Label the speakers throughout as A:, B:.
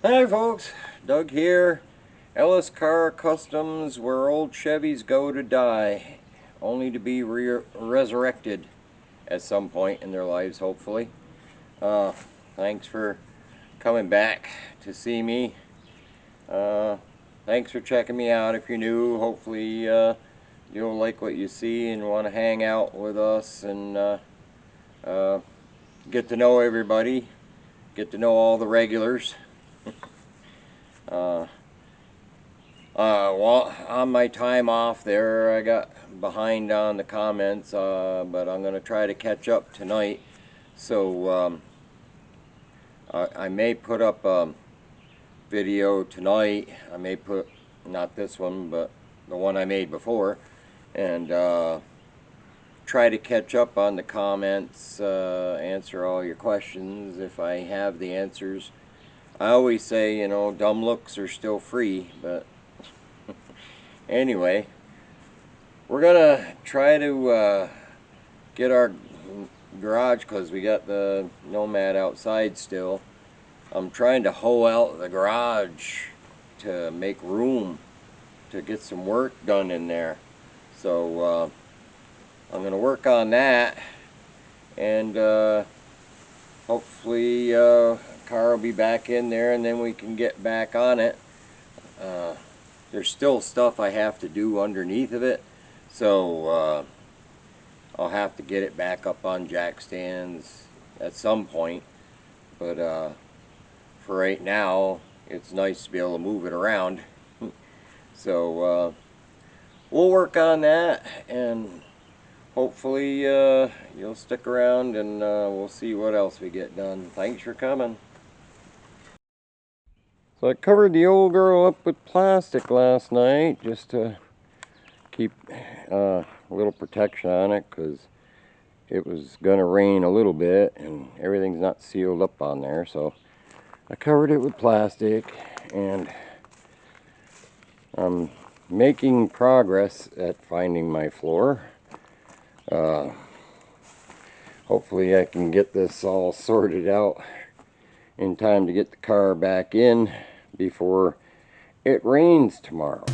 A: Hi folks, Doug here. Ellis Car Customs, where old Chevys go to die, only to be resurrected at some point in their lives, hopefully. Uh, Thanks for coming back to see me. Uh, Thanks for checking me out if you're new. Hopefully you'll like what you see and want to hang out with us and uh, get to know everybody, get to know all the regulars. Uh, well, on my time off there, I got behind on the comments, but I'm going to try to catch up tonight. So I may put up a video tonight. I may put, not this one, but the one I made before, and try to catch up on the comments, answer all your questions if I have the answers. I always say, you know, dumb looks are still free, but anyway, we're gonna try to get our garage because we got the Nomad outside still. I'm trying to hoe out the garage to make room to get some work done in there. So I'm gonna work on that, and hopefully car will be back in there, and then we can get back on it. Uh, there's still stuff I have to do underneath of it, so I'll have to get it back up on jack stands at some point, but for right now it's nice to be able to move it around. So we'll work on that, and hopefully you'll stick around, and we'll see what else we get done. Thanks for coming. So I covered the old girl up with plastic last night just to keep a little protection on it, because it was gonna rain a little bit and everything's not sealed up on there, so I covered it with plastic, and I'm making progress at finding my floor. Uh, Hopefully I can get this all sorted out in time to get the car back in before it rains tomorrow.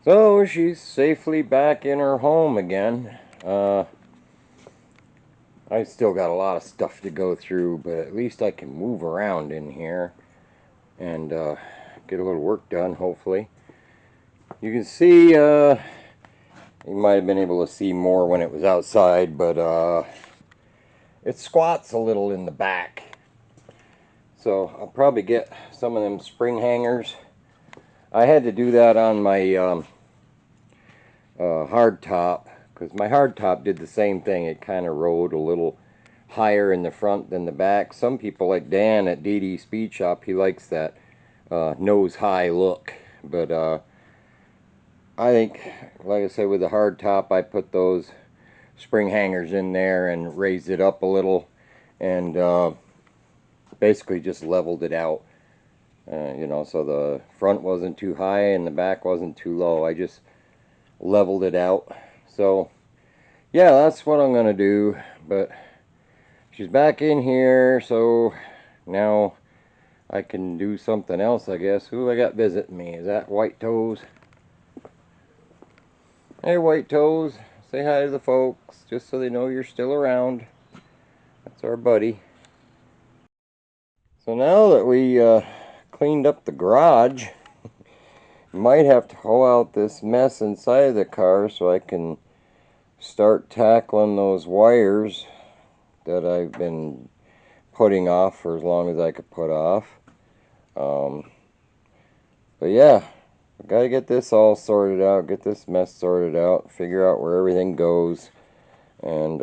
A: So she's safely back in her home again. I still got a lot of stuff to go through, but at least I can move around in here and get a little work done, hopefully. You can see, you might have been able to see more when it was outside, but it squats a little in the back. So I'll probably get some of them spring hangers. I had to do that on my hardtop, because my hardtop did the same thing. It kind of rode a little higher in the front than the back. Some people, like Dan at DD Speed Shop, he likes that nose high look. But I think, like I said, with the hardtop, I put those spring hangers in there and raised it up a little, and basically just leveled it out. You know, so the front wasn't too high and the back wasn't too low. I just leveled it out. So yeah, that's what I'm gonna do. But she's back in here, so now I can do something else, I guess. Who I got visiting me? Is that White Toes? Hey, White Toes, say hi to the folks, just so they know you're still around. That's our buddy. So now that we cleaned up the garage, might have to haul out this mess inside of the car so I can start tackling those wires that I've been putting off for as long as I could put off. But yeah, I gotta get this all sorted out, get this mess sorted out, figure out where everything goes, and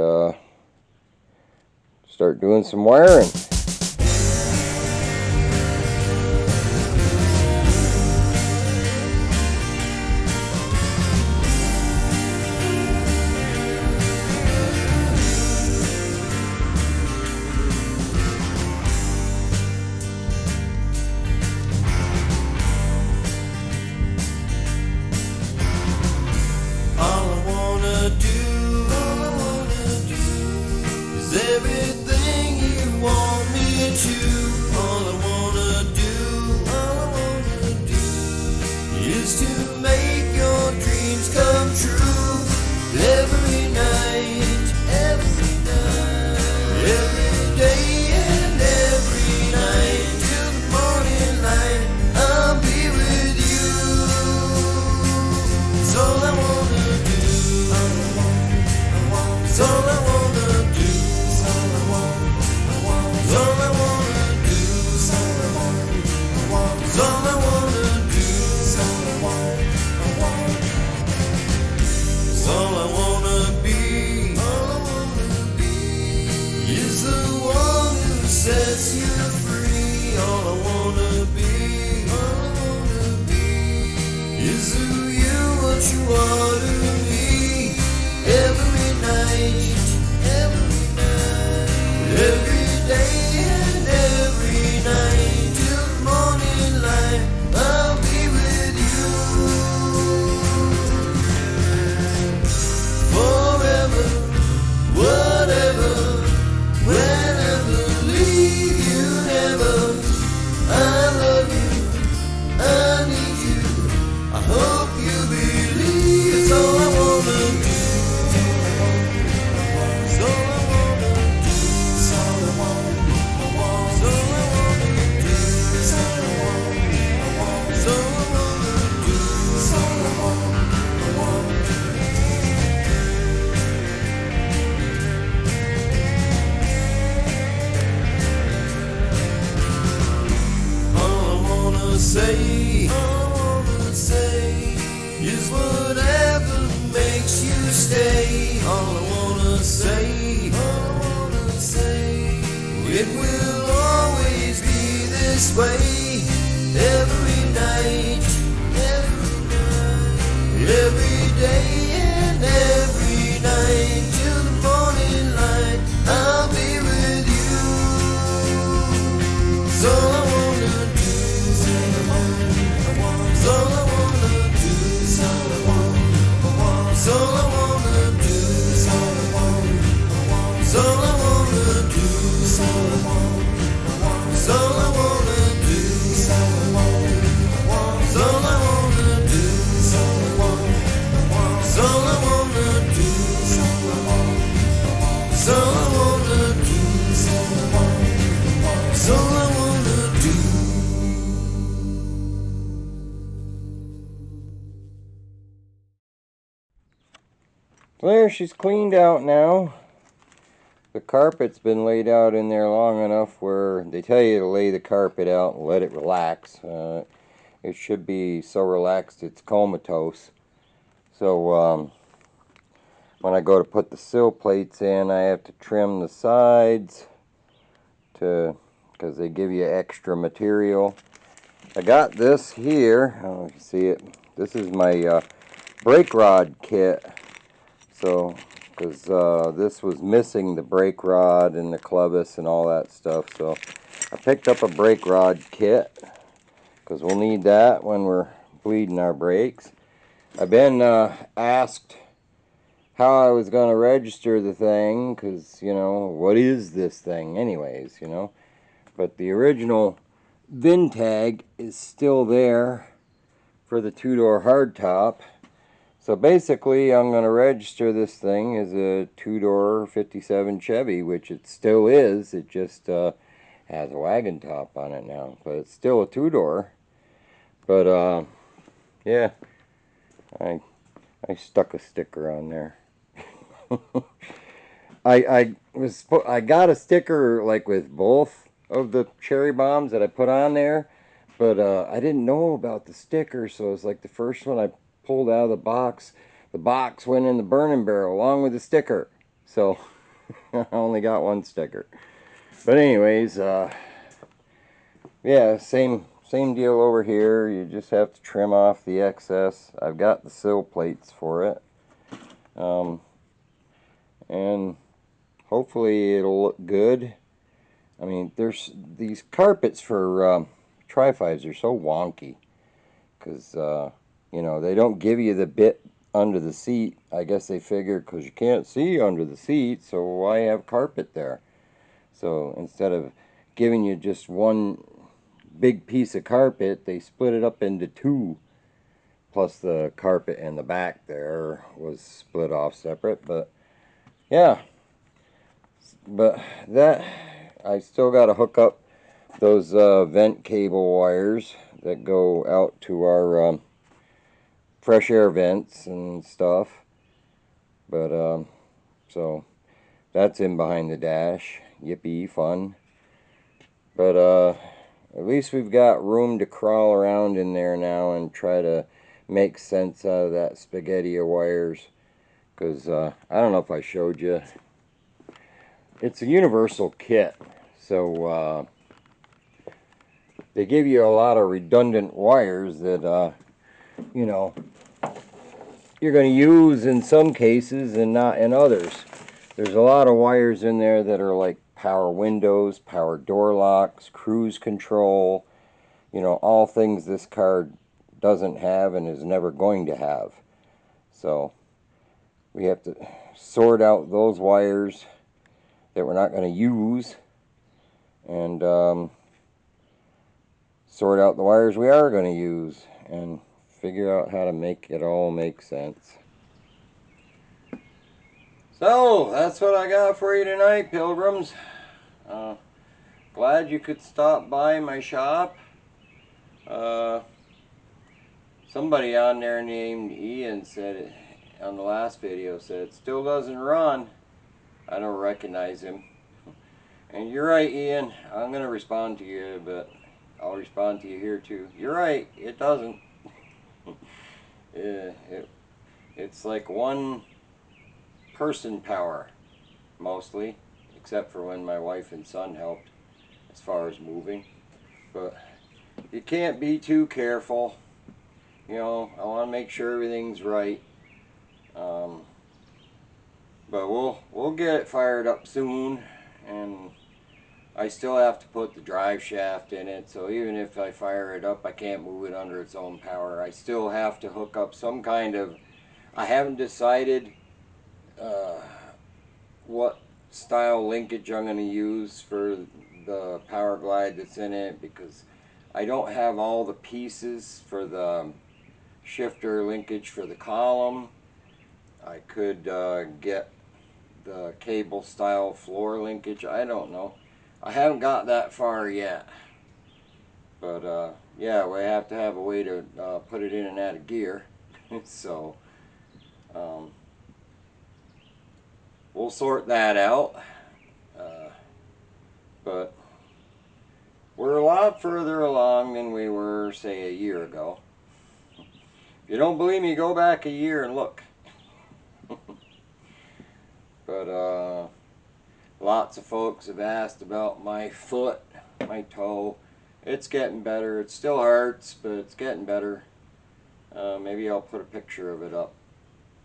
A: start doing some wiring.
B: So I wanna do
A: There, she's cleaned out now. The carpet's been laid out in there long enough where they tell you to lay the carpet out and let it relax. It should be so relaxed it's comatose. So when I go to put the sill plates in, I have to trim the sides because they give you extra material. I got this here. I don't know if you see it. This is my brake rod kit. So, because this was missing the brake rod and the clubus and all that stuff. So, I picked up a brake rod kit because we'll need that when we're bleeding our brakes. I've been asked how I was going to register the thing because, you know, what is this thing anyways, you know. But the original VIN tag is still there for the two-door hardtop. So basically, I'm going to register this thing as a two-door 57 Chevy, which it still is. It just has a wagon top on it now, but it's still a two-door. But yeah, I stuck a sticker on there. I got a sticker like with both of the cherry bombs that I put on there, but I didn't know about the sticker, so it was like the first one I pulled out of the box. The box went in the burning barrel along with the sticker, so I only got one sticker. But anyways, yeah, same deal over here. You just have to trim off the excess. I've got the sill plates for it, and hopefully it'll look good. I mean, there's these carpets for tri-fives are so wonky because you know, they don't give you the bit under the seat. I guess they figure because you can't see under the seat, so why have carpet there? So instead of giving you just one big piece of carpet, they split it up into two. Plus the carpet in the back there was split off separate. But yeah, but that I still got to hook up those vent cable wires that go out to our fresh air vents and stuff. But so that's in behind the dash. Yippee, fun. But at least we've got room to crawl around in there now and try to make sense out of that spaghetti of wires. Because I don't know if I showed you. It's a universal kit. So they give you a lot of redundant wires that, you know, you're going to use in some cases and not in others. There's a lot of wires in there that are like power windows, power door locks, cruise control, you know, all things this car doesn't have and is never going to have. So we have to sort out those wires that we're not going to use and sort out the wires we are going to use and figure out how to make it all make sense. So that's what I got for you tonight, pilgrims. Glad you could stop by my shop. Somebody on there named Ian said it on the last video, said it still doesn't run. I don't recognize him. And you're right, Ian. I'm going to respond to you, but I'll respond to you here too. You're right, it doesn't. Yeah, it's like one person power, mostly, except for when my wife and son helped as far as moving. But you can't be too careful. You know, I want to make sure everything's right. But we'll get it fired up soon, and I still have to put the drive shaft in it, so even if I fire it up, I can't move it under its own power. I still have to hook up some kind of, I haven't decided what style linkage I'm going to use for the power glide that's in it, because I don't have all the pieces for the shifter linkage for the column. I could get the cable style floor linkage. I don't know. I haven't got that far yet. But yeah, we have to have a way to put it in and out of gear. So we'll sort that out. But we're a lot further along than we were, say, a year ago. If you don't believe me, go back a year and look. But lots of folks have asked about my foot, my toe. It's getting better. It still hurts, but it's getting better. Maybe I'll put a picture of it up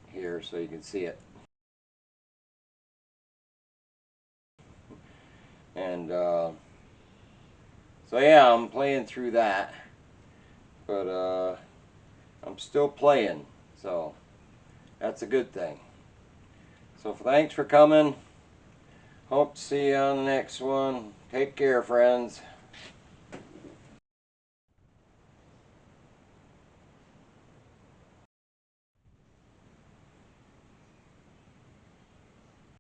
A: here so you can see it. And so yeah, I'm playing through that, but I'm still playing, so that's a good thing. So thanks for coming. Hope to see you on the next one. Take care, friends.